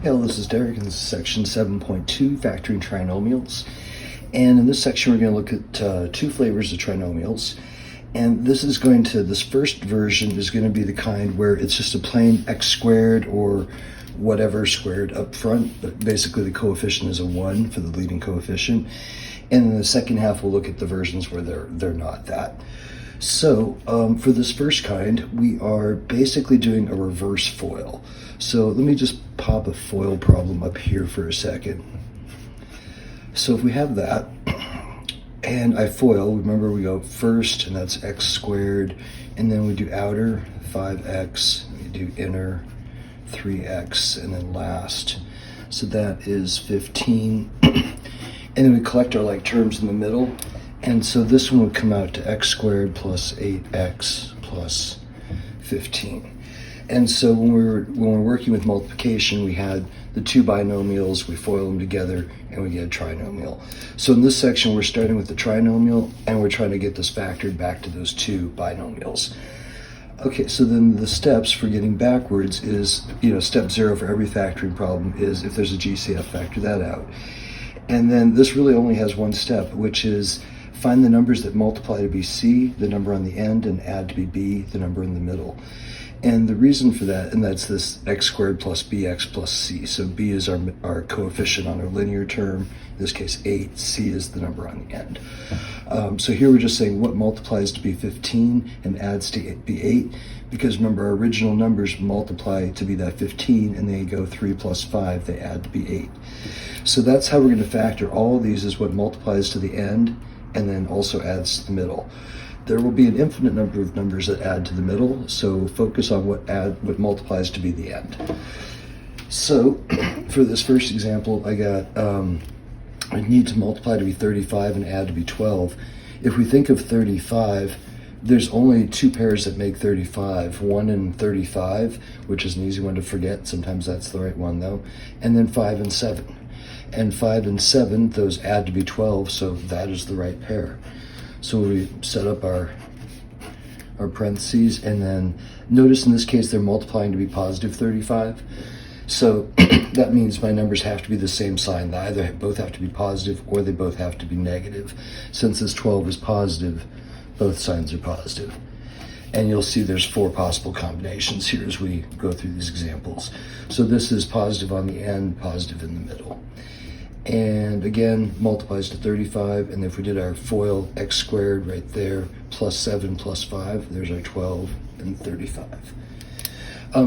Hello, this is Derek, and this is section 7.2, factoring trinomials. And in this section, we're going to look at two flavors of trinomials. And this first version is going to be the kind where it's just a plain x squared or whatever squared up front, but basically the coefficient is a 1 for the leading coefficient. And in the second half, we'll look at the versions where they're not that. So for this first kind, we are basically doing a reverse FOIL. So let me just pop a FOIL problem up here for a second. So if we have that, and I FOIL, remember we go first, and that's x squared, and then we do outer, 5x, we do inner, 3x, and then last. So that is 15. And then we collect our like terms in the middle. And so this one would come out to x squared plus 8x plus 15. And so when we're working with multiplication, we had the two binomials, we FOIL them together, and we get a trinomial. So in this section, we're starting with the trinomial, and we're trying to get this factored back to those two binomials. Okay, so then the steps for getting backwards is, step 0 for every factoring problem is if there's a GCF, factor that out. And then this really only has one step, which is find the numbers that multiply to be C, the number on the end, and add to be B, the number in the middle. And the reason for that, and that's this x squared plus bx plus c. So b is our coefficient on our linear term, in this case 8, c is the number on the end. So here we're just saying what multiplies to be 15 and adds to be 8, because remember our original numbers multiply to be that 15 and they go 3 plus 5, they add to be 8. So that's how we're going to factor all of these, is what multiplies to the end and then also adds to the middle. There will be an infinite number of numbers that add to the middle, so focus on what multiplies to be the end. So for this first example, I got I need to multiply to be 35 and add to be 12. If we think of 35, there's only two pairs that make 35, 1 and 35, which is an easy one to forget. Sometimes that's the right one though. And then 5 and 7. And 5 and 7, those add to be 12, so that is the right pair. So we set up our parentheses, and then notice in this case they're multiplying to be positive 35. So that means my numbers have to be the same sign. They either both have to be positive or they both have to be negative. Since this 12 is positive, both signs are positive. And you'll see there's 4 possible combinations here as we go through these examples. So this is positive on the end, positive in the middle. And again, multiplies to 35, and if we did our FOIL x squared right there, plus 7 plus 5, there's our 12 and 35.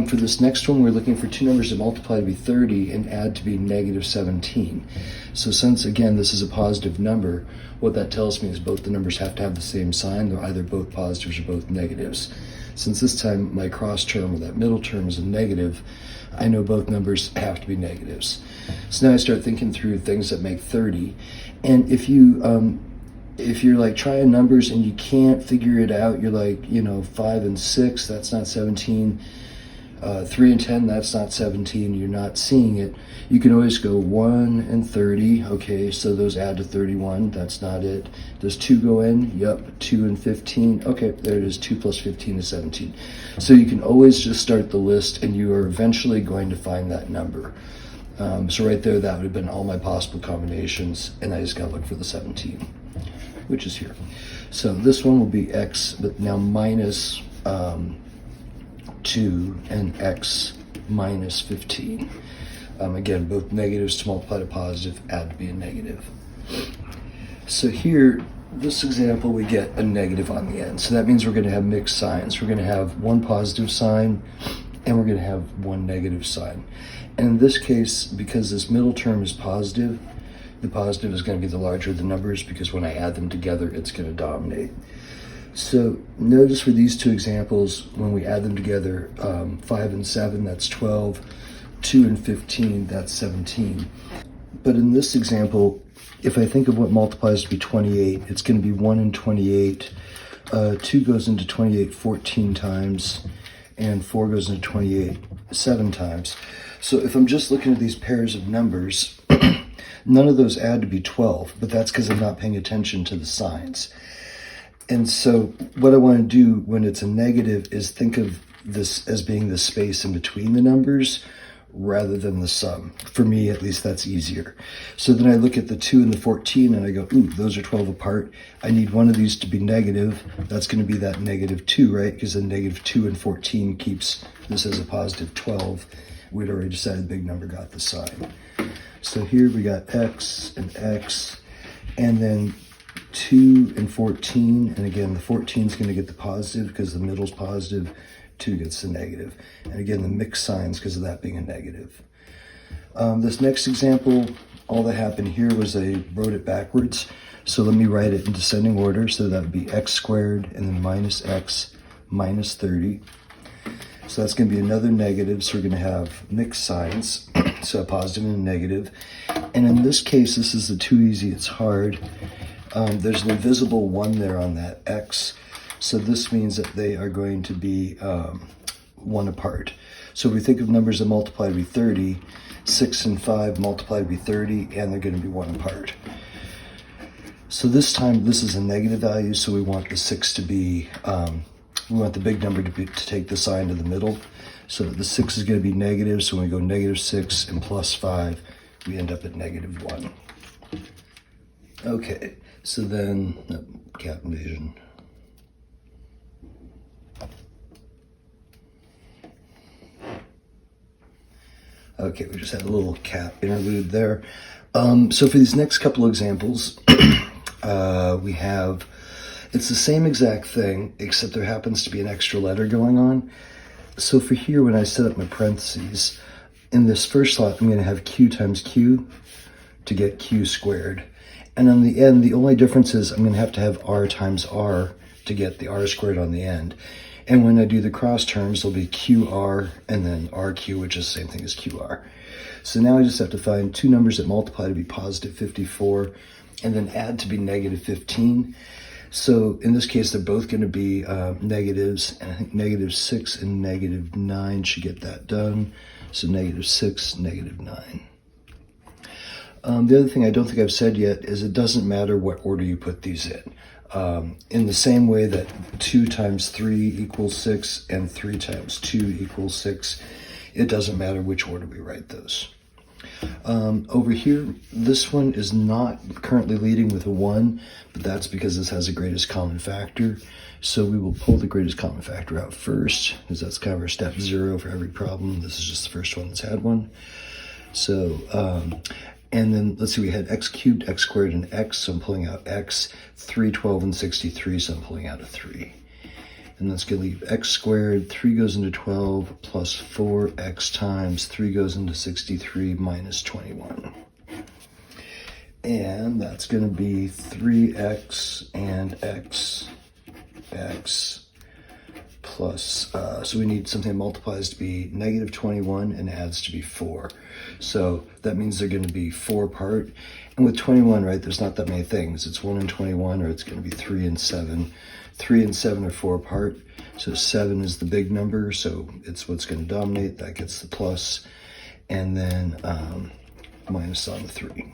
For this next one, we're looking for two numbers that multiply to be 30 and add to be negative 17. So since, again, this is a positive number, what that tells me is both the numbers have to have the same sign. They're either both positives or both negatives. Since this time my cross term, or that middle term, is a negative, I know both numbers have to be negatives. So now I start thinking through things that make 30. And if you're like trying numbers and you can't figure it out, you're like, 5 and 6, that's not 17. 3 and 10, that's not 17. You're not seeing it. You can always go 1 and 30. Okay, so those add to 31. That's not it. Does 2 go in? Yep. 2 and 15. Okay, there it is. 2 plus 15 is 17. So you can always just start the list, and you are eventually going to find that number. So right there, that would have been all my possible combinations, and I just got to look for the 17, which is here. So this one will be x, but now minus 2 and x minus 15. Again, both negatives to multiply to positive, add to be a negative. So here, this example, we get a negative on the end. So that means we're going to have mixed signs. We're going to have one positive sign, and we're going to have one negative sign. And in this case, because this middle term is positive, the positive is going to be the larger of the numbers, because when I add them together, it's going to dominate. So notice for these two examples, when we add them together, 5 and 7, that's 12, 2 and 15, that's 17. But in this example, if I think of what multiplies to be 28, it's going to be 1 and 28, 2 goes into 28 14 times, and 4 goes into 28 7 times. So if I'm just looking at these pairs of numbers, none of those add to be 12, but that's because I'm not paying attention to the signs. And so what I want to do when it's a negative is think of this as being the space in between the numbers, rather than the sum. For me, at least, that's easier. So then I look at the 2 and the 14 and I go, ooh, those are 12 apart. I need one of these to be negative. That's going to be that -2, right? Because the -2 and 14 keeps this as a +12. We'd already decided the big number got the sign. So here we got x, and then 2 and 14. And again, the 14 is going to get the positive because the middle's positive. 2 gets the negative. And again, the mixed signs because of that being a negative. This next example, all that happened here was I wrote it backwards. So let me write it in descending order. So that would be x squared and then minus x minus 30. So that's going to be another negative. So we're going to have mixed signs. So a positive and a negative. And in this case, this is the too easy, it's hard. There's an invisible 1 there on that x. So this means that they are going to be 1 apart. So if we think of numbers that multiply to be 30, 6 and 5 multiply to be 30, and they're going to be 1 apart. So this time, this is a negative value, so we want the 6 to be, we want the big number to take the sign to the middle. So the 6 is going to be negative, so when we go -6 and +5, we end up at -1. Okay, so then, cap invasion. Okay, we just had a little cap interlude there. So for these next couple of examples, we have, it's the same exact thing, except there happens to be an extra letter going on. So for here, when I set up my parentheses, in this first slot, I'm going to have q times q to get q squared. And on the end, the only difference is I'm going to have r times r to get the r squared on the end. And when I do the cross terms, there'll be QR and then RQ, which is the same thing as QR. So now I just have to find 2 numbers that multiply to be +54 and then add to be -15. So in this case, they're both going to be negatives, and I think -6 and -9 should get that done. So -6, -9. The other thing I don't think I've said yet is it doesn't matter what order you put these in. In the same way that 2 times 3 equals 6 and 3 times 2 equals 6, it doesn't matter which order we write those. Over here, this one is not currently leading with a 1, but that's because this has a greatest common factor. So we will pull the greatest common factor out first, because that's kind of our step 0 for every problem. This is just the first one that's had one. So, and then let's see, we had x cubed, x squared, and x, so I'm pulling out x, 3, 12, and 63, so I'm pulling out a 3. And that's going to leave x squared, 3 goes into 12, plus 4x times 3 goes into 63 minus 21. And that's going to be 3x and x plus, so we need something that multiplies to be -21 and adds to be 4. So that means they're going to be 4 apart. And with 21, right, there's not that many things. It's 1 and 21, or it's going to be 3 and 7. 3 and 7 are 4 apart. So 7 is the big number, so it's what's going to dominate. That gets the plus. And then minus on the 3.